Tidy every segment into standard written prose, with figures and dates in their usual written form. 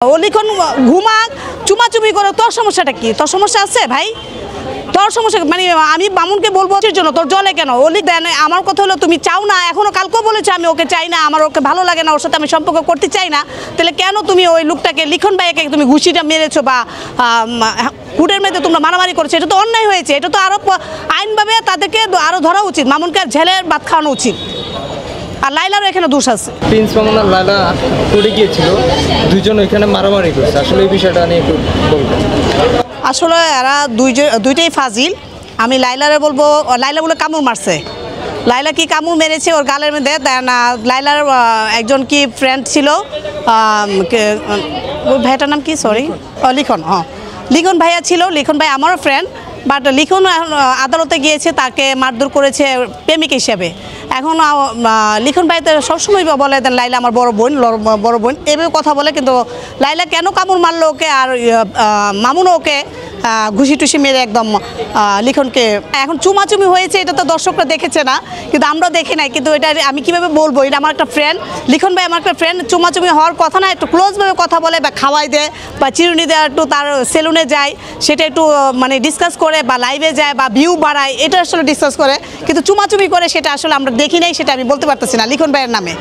ও লিখন ঘুমাক চুমাচুমি করে তোর সমস্যাটা কি? তোর সমস্যা আছে ভাই? তোর সমস্যা মানে আমি মামুনকে বলবো এর জন্য তোর জলে কেন? ওলি দেন আমার কথা হলো তুমি চাও না, এখনো কালকেও বলেছো আমি ওকে চাই না, আমার ওকে ভালো লাগে না, ওর সাথে আমি সম্পর্ক করতে চাই না। তাহলে কেন তুমি ওই লোকটাকে লিখন ভাইকে তুমি ঘুষিটা মেরেছো বা কুটের মেয়েতে তোমরা মারামারি করেছো? এটা তো অন্যায় হয়েছে। এটা তো আরো আইনভাবে তাদেরকে আরো ধরা উচিত, মামুনকে ঝেলের ভাত খাওয়ানো উচিত। আর লাইলারও এখানে দোষ আছে। প্রিন্স মামুন আর লাইলা পড়ে গিয়েছিল, দুইজন এখানে মারামারি করছে। আসলে এই বিষয়টা নিয়ে একটু বলবেন। আসলে এরা দুইটাই ফাজিল। আমি লাইলারে বলবো, লাইলা বলে কামড় মারছে। লাইলা কি কামড় মেরেছে ওর গালের মধ্যে? না, লাইলার একজন কি ফ্রেন্ড ছিল, ওই ভাইটার নাম কি, সরি, লিখন। লিখন ভাইয়া ছিল, লিখন ভাই আমারও ফ্রেন্ড। বাট লিখন আদালতে গিয়েছে, তাকে মারধর করেছে প্রেমিক হিসেবে। এখন লিখন ভাই তো সবসময় বলে দেন লাইলা আমার বড় বোন এভাবে কথা বলে। কিন্তু লাইলা কেন কামড় মারলো ওকে, আর মামুনও ওকে ঘুষি টুসি মেরে একদম লিখনকে। এখন চুমাচুমি হয়েছে, এটা তো দর্শকরা দেখেছে না, কিন্তু আমরাও দেখি নাই। কিন্তু এটা আমি কীভাবে বলবো? এটা আমার একটা ফ্রেন্ড, লিখন ভাই আমার একটা ফ্রেন্ড। চুমাচুমি হওয়ার কথা না, একটু ক্লোজভাবে কথা বলে বা খাওয়াই দেয় বা চিরুনি দেয়, একটু তার সেলুনে যায়, সেটা একটু মানে ডিসকাস করে, বা লাইভে যায় বা ভিউ বাড়ায়, এটা আসলে ডিসকাস করে। কিন্তু চুমাচুমি করে সেটা আসলে আমরা দেখি নাই, সেটা আমি বলতে পারতেছি না লিখন ভাইয়ের নামে।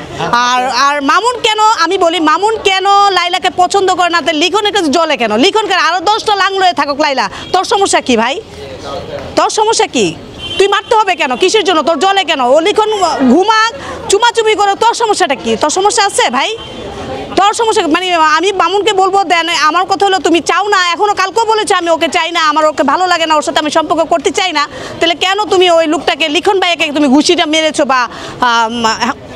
আর মামুন কেন, আমি বলি মামুন কেন লাইলাকে পছন্দ করে না? লিখনের কাছে জলে কেন? লিখনকে আরও 10টা লাংলো হয়ে থাকুক লাইলা, তোর সমস্যা কি ভাই? তোর সমস্যা কি? তুই মারতে হবে কেন? কিসের জন্য? তোর জলে কেন? ও লিখন ঘুমাক চুমাচুমি করে তোর সমস্যাটা কি? তোর সমস্যা আছে ভাই? তোর সমস্যা মানে আমি মামুনকে বলবো দেন আমার কথা হলো তুমি চাও না, এখনো কালকেও বলেছো আমি ওকে চাই না, আমার ওকে ভালো লাগে না, ওর সাথে আমি সম্পর্ক করতে চাই না। তাহলে কেন তুমি ওই লোকটাকে লিখন ভাইকে তুমি ঘুষিটা মেরেছো বা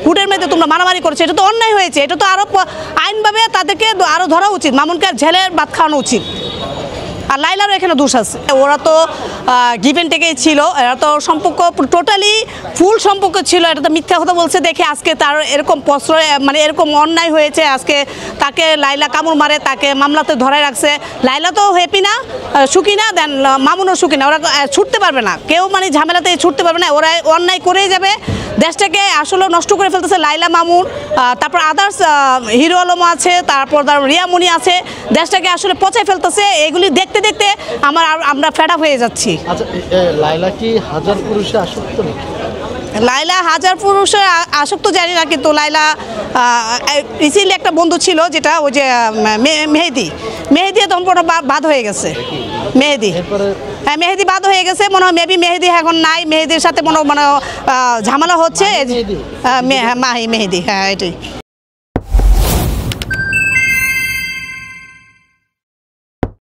কুটের মেয়েতে তোমরা মারামারি করেছো? এটা তো অন্যায় হয়েছে। এটা তো আরো আইনভাবে তাদেরকে আরো ধরা উচিত, মামুনকে ঝেলের ভাত খাওয়ানো উচিত। আর লাইলারও এখানে দোষ আছে। ওরা তো গিভেন টেকেই ছিল, এরা তো সম্পর্ক টোটালি ফুল সম্পর্ক ছিল। এটা তো মিথ্যা কথা বলছে দেখে আজকে তার এরকম প্রশ্রয়, মানে এরকম অন্যায় হয়েছে। আজকে তাকে লাইলা কামড় মারে, তাকে মামলাতে ধরায় রাখছে। লাইলা তো হ্যাপি না, সুখী না, দেন মামুনও সুখী না। ওরা ছুটতে পারবে না, কেউ মানে ঝামেলাতে ছুটতে পারবে না। ওরা অন্যায় করেই যাবে, দেশটাকে আসলে নষ্ট করে ফেলতেছে লাইলা, মামুন, তারপর আদার্স হিরো আলম আছে, তারপর রিয়ামণি আছে, দেশটাকে আসলে পচায় ফেলতেছে। এগুলি দেখতে দেখতে আমরা ফেড আপ হয়ে যাচ্ছি। আচ্ছা, লাইলা কি হাজার পুরুষে আসক্ত নাকি? লাইলা হাজার পুরুষের আসক্ত জানি না, কিন্তু লাইলা রিসেন্টলি একটা বন্ধু ছিল, যেটা ওই যে মেহেদি সম্পূর্ণ বাদ হয়ে গেছে। মেহেদি, হ্যাঁ মেহেদি বাদ হয়ে গেছে মনে হয়। মেবি মেহেদি এখন নাই, মেহেদির সাথে মনে ঝামেলা হচ্ছে। মেহেদি, হ্যাঁ এটাই।